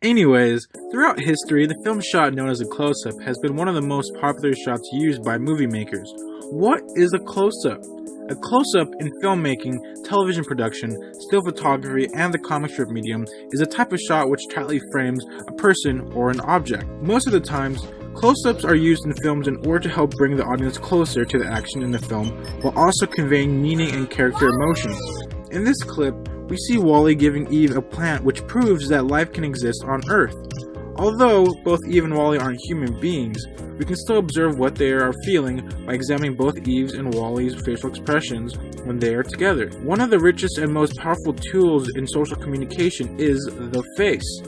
Anyways, throughout history, the film shot known as a close-up has been one of the most popular shots used by movie makers. What is a close-up? A close-up in filmmaking, television production, still photography, and the comic strip medium is a type of shot which tightly frames a person or an object. Most of the times, close-ups are used in films in order to help bring the audience closer to the action in the film, while also conveying meaning and character emotions. In this clip, we see Wally giving Eve a plant which proves that life can exist on Earth. Although both Eve and Wally aren't human beings, we can still observe what they are feeling by examining both Eve's and Wally's facial expressions when they are together. One of the richest and most powerful tools in social communication is the face.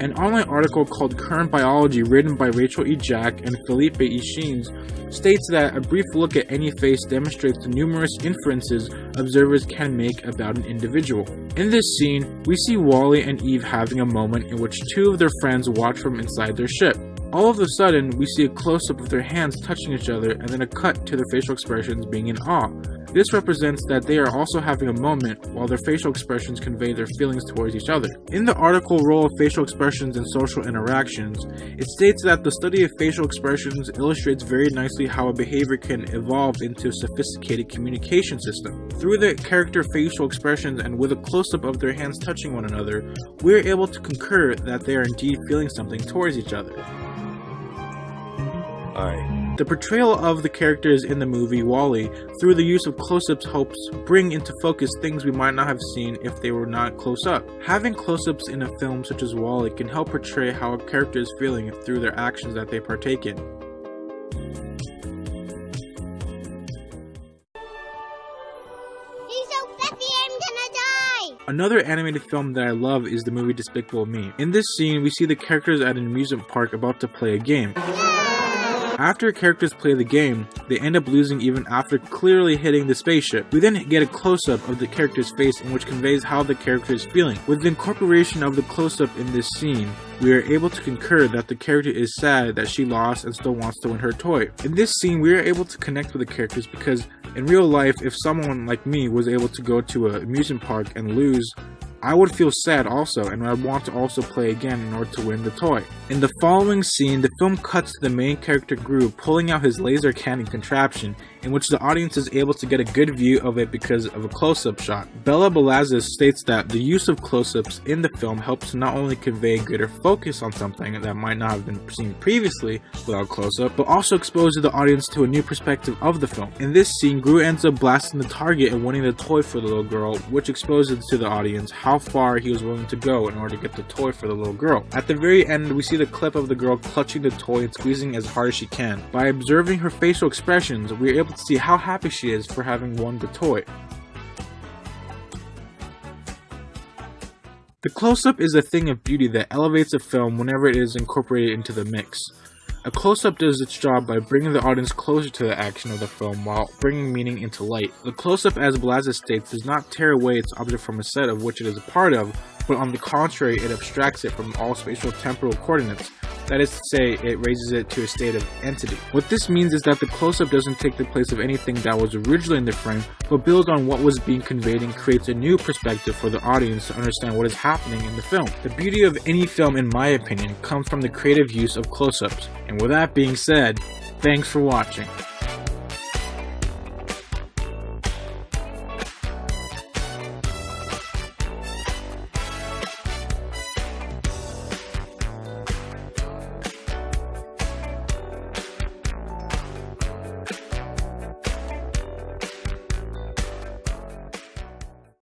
An online article called Current Biology, written by Rachel E. Jack and Felipe E. Sheens, states that a brief look at any face demonstrates the numerous inferences observers can make about an individual. In this scene, we see Wally and Eve having a moment in which two of their friends watch from inside their ship. All of a sudden, we see a close-up of their hands touching each other and then a cut to their facial expressions being in awe. This represents that they are also having a moment while their facial expressions convey their feelings towards each other. In the article Role of Facial Expressions in Social Interactions, it states that the study of facial expressions illustrates very nicely how a behavior can evolve into a sophisticated communication system. Through the character facial expressions and with a close-up of their hands touching one another, we are able to concur that they are indeed feeling something towards each other. The portrayal of the characters in the movie Wall-E through the use of close-ups helps bring into focus things we might not have seen if they were not close up. Having close-ups in a film such as Wall-E can help portray how a character is feeling through their actions that they partake in. Another animated film that I love is the movie Despicable Me. In this scene, we see the characters at an amusement park about to play a game. After characters play the game, they end up losing even after clearly hitting the spaceship. We then get a close-up of the character's face, in which conveys how the character is feeling. With the incorporation of the close-up in this scene, we are able to concur that the character is sad that she lost and still wants to win her toy. In this scene, we are able to connect with the characters because in real life, if someone like me was able to go to an amusement park and lose, I would feel sad also, and I would want to also play again in order to win the toy. In the following scene, the film cuts to the main character Gru pulling out his laser cannon contraption, in which the audience is able to get a good view of it because of a close-up shot. Bella Balazs states that the use of close-ups in the film helps to not only convey greater focus on something that might not have been seen previously without close-up, but also exposes the audience to a new perspective of the film. In this scene, Gru ends up blasting the target and winning the toy for the little girl, which exposes to the audience how far he was willing to go in order to get the toy for the little girl. At the very end, we see the clip of the girl clutching the toy and squeezing as hard as she can. By observing her facial expressions, we are able to see how happy she is for having won the toy. The close-up is a thing of beauty that elevates a film whenever it is incorporated into the mix. A close-up does its job by bringing the audience closer to the action of the film while bringing meaning into light. The close-up, as Balazs states, does not tear away its object from a set of which it is a part of, but on the contrary, it abstracts it from all spatial temporal coordinates. That is to say, it raises it to a state of entity. What this means is that the close-up doesn't take the place of anything that was originally in the frame, but builds on what was being conveyed and creates a new perspective for the audience to understand what is happening in the film. The beauty of any film, in my opinion, comes from the creative use of close-ups. And with that being said, thanks for watching.